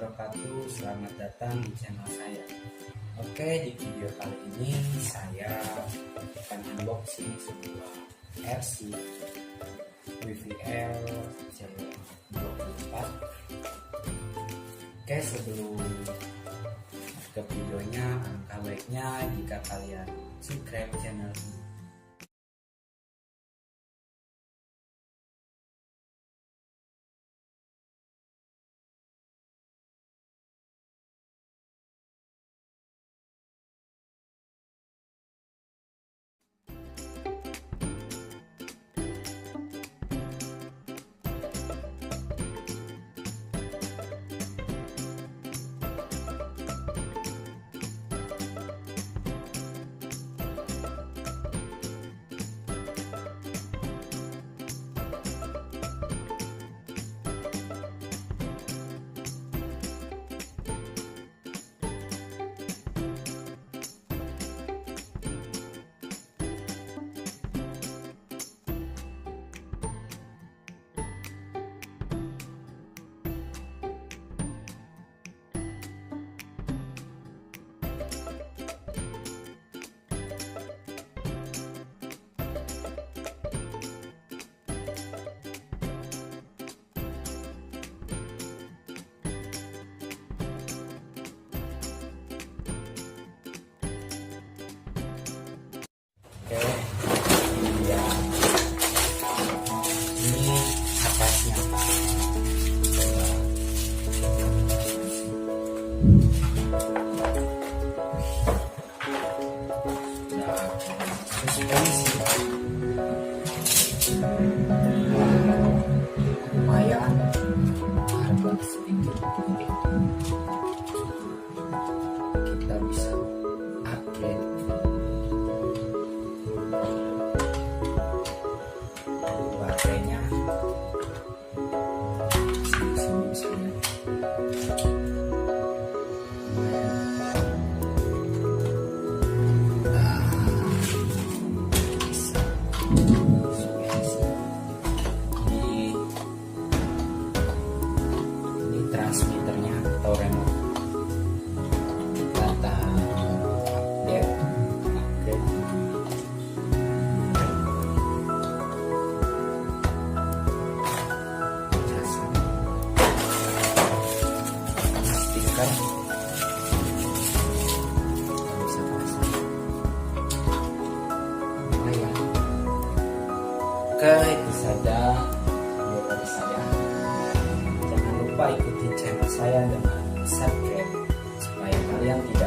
wabarakatuh. Selamat datang di channel saya. Oke, di video kali ini saya akan unboxing sebuah RC Wpl C24. Oke, sebelum ke videonya, alangkah baiknya jika kalian subscribe channel ini. Oke, ya. Ini atasnya. Suspensi. Lumayan. Harga sedikit. Kita bisa upgrade. Baterainya sini ini transmitternya atau remote data upgrade. Stiker bisa pasang. Lumayan. Oke, itu saja video dari saya. Jangan lupa ikuti channel saya dengan subscribe supaya kalian tidak